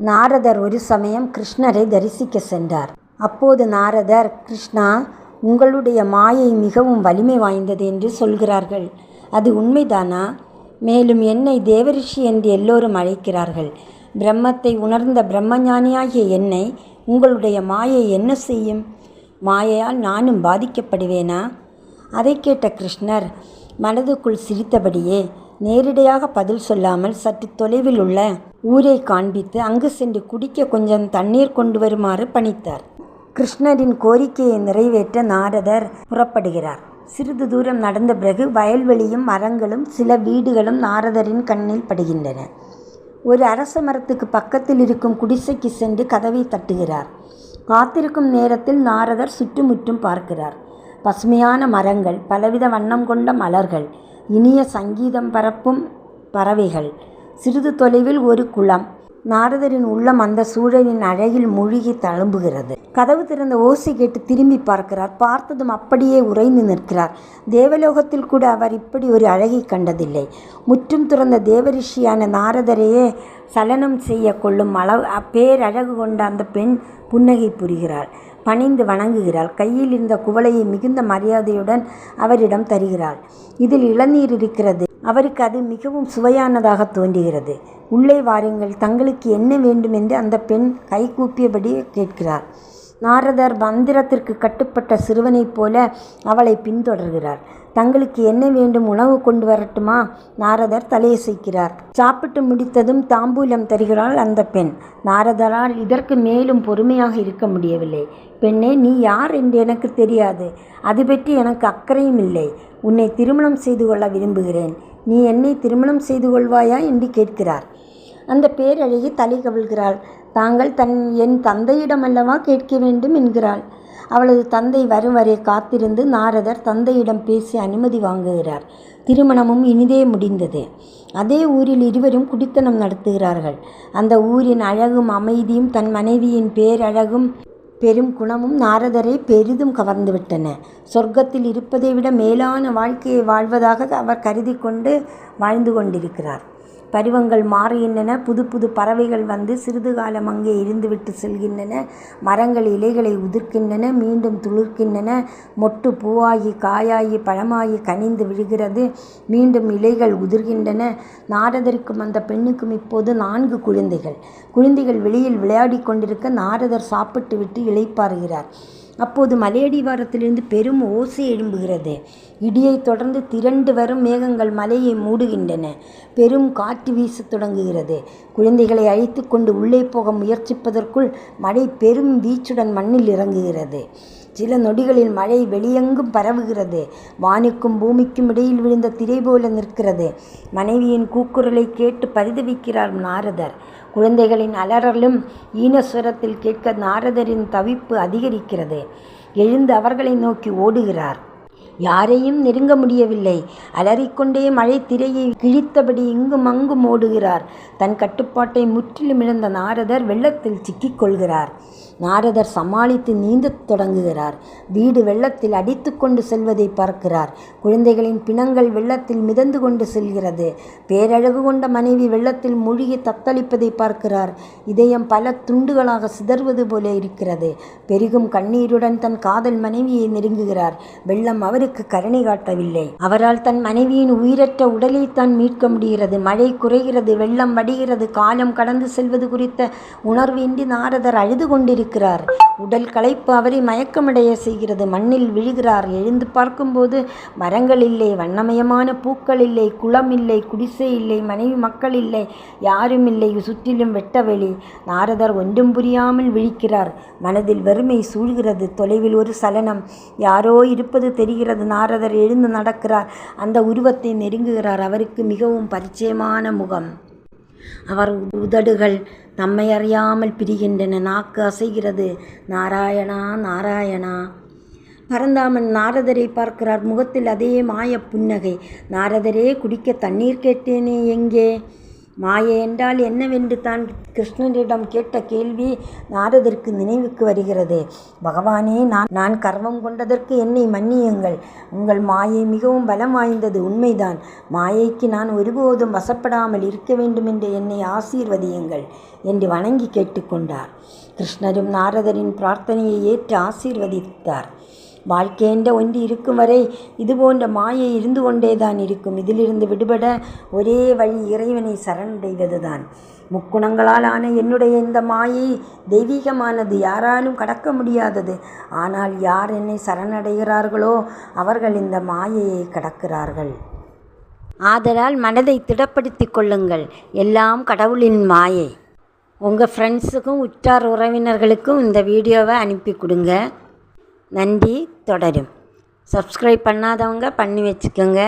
நாரதர் ஒரு சமயம் கிருஷ்ணரை தரிசிக்க சென்றார். அப்போது நாரதர், கிருஷ்ணா, உங்களுடைய மாயை மிகவும் வலிமை வாய்ந்தது என்று சொல்கிறார்கள். அது உண்மைதானா? மேலும் என்னை தேவரிஷி என்று எல்லோரும் அழைக்கிறார்கள். பிரம்மத்தை உணர்ந்த பிரம்மஞானியாகிய என்னை உங்களுடைய மாயை என்ன செய்யும்? மாயையால் நானும் பாதிக்கப்படுவேனா? அதை கேட்ட கிருஷ்ணர் மனதுக்குள் சிரித்தபடியே நேரிடையாக பதில் சொல்லாமல் சற்று தொலைவில் உள்ள ஊரை காண்பித்து அங்கு சென்று குடிக்க கொஞ்சம் தண்ணீர் கொண்டு வருமாறு பணித்தார். கிருஷ்ணரின் கோரிக்கையை நிறைவேற்ற நாரதர் புறப்படுகிறார். சிறிது தூரம் நடந்த பிறகு வயல்வெளியும் மரங்களும் சில வீடுகளும் நாரதரின் கண்ணில் படுகின்றன. ஒரு அரச மரத்துக்கு பக்கத்தில் இருக்கும் குடிசைக்கு சென்று கதவை தட்டுகிறார். காத்திருக்கும் நேரத்தில் நாரதர் சுற்றுமுற்றும் பார்க்கிறார். பசுமையான மரங்கள், பலவித வண்ணம் கொண்ட மலர்கள், இனிய சங்கீதம் பரப்பும் பறவைகள். சிறிது தொலைவில் ஒரு குளம். நாரதரின் உள்ளம் அந்த சூழலின் அழகில் மூழ்கி தழும்புகிறது. கதவு திறந்த ஓசை கேட்டு திரும்பி பார்க்கிறார். பார்த்ததும் அப்படியே உறைந்து நிற்கிறார். தேவலோகத்தில் கூட அவர் இப்படி ஒரு அழகை கண்டதில்லை. முற்றும் துறந்த தேவரிஷியான நாரதரையே சலனம் செய்ய கொள்ளும் பேரழகு கொண்ட அந்த பெண் புன்னகை புரிகிறாள். பணிந்து வணங்குகிறாள். கையில் இருந்த குவளையை மிகுந்த மரியாதையுடன் அவரிடம் தருகிறாள். இதில் இளநீர் இருக்கிறது. அவருக்கு அது மிகவும் சுவையானதாக தோன்றுகிறது. உள்ளே வாருங்கள், தங்களுக்கு என்ன வேண்டும் என்று அந்த பெண் கைகூப்பியபடி கேட்கிறார். நாரதர் மந்திரத்திற்கு கட்டுப்பட்ட சிறுவனைப் போல அவளை பின்தொடர்கிறார். தங்களுக்கு என்ன வேண்டும், உணவு கொண்டு வரட்டுமா? நாரதர் தலையசைக்கிறார். சாப்பிட்டு முடித்ததும் தாம்பூலம் தருகிறாள் அந்த பெண். நாரதரால் இதற்கு மேலும் பொறுமையாக இருக்க முடியவில்லை. பெண்ணே, நீ யார் என்று எனக்கு தெரியாது. அது பற்றி எனக்கு அக்கறையும் இல்லை. உன்னை திருமணம் செய்து கொள்ள விரும்புகிறேன். நீ என்னை திருமணம் செய்து கொள்வாயா என்று கேட்கிறார். அந்த பேரழகி தலை கவிழ்கிறாள். தாங்கள் என் தந்தையிடம் அல்லவா கேட்க வேண்டும் என்கிறாள். அவளது தந்தை வரும் வரை காத்திருந்து நாரதர் தந்தையிடம் பேசி அனுமதி வாங்குகிறார். திருமணமும் இனிதே முடிந்தது. அதே ஊரில் இருவரும் குடித்தனம் நடத்துகிறார்கள். அந்த ஊரின் அழகும் அமைதியும் தன் மனைவியின் பேரழகும் பெரும் குணமும் நாரதரை பெரிதும் கவர்ந்துவிட்டன. சொர்க்கத்தில் இருப்பதை விட மேலான வாழ்க்கையை வாழ்வதாக அவர் கருதி கொண்டு வாழ்ந்து கொண்டிருக்கிறார். பருவங்கள் மாறுகின்றன. புது புது பறவைகள் வந்து சிறிது காலம் அங்கே இருந்துவிட்டு செல்கின்றன. மரங்கள் இலைகளை உதிர்க்கின்றன, மீண்டும் துளிர்க்கின்றன. மொட்டு பூவாகி காயாகி பழமாகி கனிந்து விழுகிறது. மீண்டும் இலைகள் உதிர்கின்றன. நாரதருக்கும் அந்த பெண்ணுக்கும் இப்போது 4 குழந்தைகள். குழந்தைகள் வெளியில் விளையாடி கொண்டிருக்க நாரதர் சாப்பிட்டு விட்டு இளைப்பாறுகிறார். அப்போது மலையடிவாரத்திலிருந்து பெரும் ஓசை எழும்புகிறது. இடியைத் தொடர்ந்து திரண்டு வரும் மேகங்கள் மலையை மூடுகின்றன. பெரும் காற்று வீசத் தொடங்குகிறது. குழந்தைகளை அழைத்து கொண்டு உள்ளே போக முயற்சிப்பதற்குள் மழை பெரும் வீச்சுடன் மண்ணில் இறங்குகிறது. சில நொடிகளில் மழை வெளியெங்கும் பரவுகிறது. வானுக்கும் பூமிக்கும் இடையில் விழுந்த திரை போல நிற்கிறது. மனைவியின் கூக்குரலை கேட்டு பரிதவிக்கிறார் நாரதர். குழந்தைகளின் அலறலும் ஈனஸ்வரத்தில் கேட்க நாரதரின் தவிப்பு அதிகரிக்கிறது. எழுந்து அவர்களை நோக்கி ஓடுகிறார். யாரையும் நெருங்க முடியவில்லை. அலறிக்கொண்டே மழை திரையை கிழித்தபடி இங்கும் அங்கும் ஓடுகிறார். தன் கட்டுப்பாட்டை முற்றிலும் இழந்த நாரதர் வெள்ளத்தில் சிக்கிக் கொள்கிறார். நாரதர் சமாளித்து நீந்தத் தொடங்குகிறார். வீடு வெள்ளத்தில் அடித்து கொண்டு செல்வதை பார்க்கிறார். குழந்தைகளின் பிணங்கள் வெள்ளத்தில் மிதந்து கொண்டு செல்கிறது. பேரழகு கொண்ட மனைவி வெள்ளத்தில் மூழ்கி தத்தளிப்பதை பார்க்கிறார். இதயம் பல துண்டுகளாக சிதறுவது போல இருக்கிறது. பெருகும் கண்ணீருடன் தன் காதல் மனைவியை நெருங்குகிறார். வெள்ளம் அவருக்கு கருணை காட்டவில்லை. அவரால் தன் மனைவியின் உயிரற்ற உடலை தான் மீட்க முடிகிறது. மழை குறைகிறது. வெள்ளம் வடிகிறது. காலம் கடந்து செல்வது குறித்த உணர்வின்றி நாரதர் அழுது கொண்டிருக்கிறார். உடல் களைப்பு அவரை மயக்கமடைய செய்கிறது. மண்ணில் விழுகிறார். எழுந்து பார்க்கும்போது மரங்கள் இல்லை, வண்ணமயமான பூக்கள் இல்லை, குளம் இல்லை, குடிசை இல்லை, மனைவி மக்கள் இல்லை, யாரும் இல்லை. சுற்றிலும் வெட்டவெளி. நாரதர் ஒன்றும் புரியாமல் விழிக்கிறார். மனதில் வெறுமை சூழ்கிறது. தொலைவில் ஒரு சலனம். யாரோ இருப்பது தெரிகிறது. நாரதர் எழுந்து நடக்கிறார். அந்த உருவத்தை நெருங்குகிறார். அவருக்கு மிகவும் பரிச்சயமான முகம். அவர் உதடுகள் தம்மை அறியாமல் பிரிகின்றன. நாக்கு அசைகிறது. நாராயணா, நாராயணா. பரந்தாமன் நாரதரை பார்க்கிறார். முகத்தில் அதே மாய புன்னகை. நாரதரே, குடிக்க தண்ணீர் கேட்டேனே, எங்கே? மாயை என்றால் என்னவென்று தான் கிருஷ்ணரிடம் கேட்ட கேள்வி நாரதற்கு நினைவுக்கு வருகிறது. பகவானே, நான் கர்வம் கொண்டதற்கு என்னை மன்னியுங்கள். உங்கள் மாயை மிகவும் பலம் வாய்ந்தது, உண்மைதான். மாயைக்கு நான் ஒருபோதும் வசப்படாமல் இருக்க வேண்டும் என்று என்னை ஆசீர்வதியுங்கள் என்று வணங்கி கேட்டுக்கொண்டார். கிருஷ்ணரும் நாரதரின் பிரார்த்தனையை ஏற்று ஆசீர்வதித்தார். வாழ்க்கை என்ற ஒன்று இருக்கும் வரை இதுபோன்ற மாயை இருந்து கொண்டேதான் இருக்கும். இதிலிருந்து விடுபட ஒரே வழி இறைவனை சரணடைவதுதான். முக்குணங்களால் ஆன என்னுடைய இந்த மாயை தெய்வீகமானது, யாராலும் கடக்க முடியாதது. ஆனால் யார் என்னை சரணடைகிறார்களோ அவர்கள் இந்த மாயையை கடக்கிறார்கள். ஆதலால் மனதை திடப்படுத்தி கொள்ளுங்கள். எல்லாம் கடவுளின் மாயை. உங்கள் ஃப்ரெண்ட்ஸுக்கும் உற்றார் உறவினர்களுக்கும் இந்த வீடியோவை அனுப்பி கொடுங்க. நன்றி. தொடரும். சப்ஸ்கிரைப் பண்ணாதவங்க பண்ணி வச்சுக்கோங்க.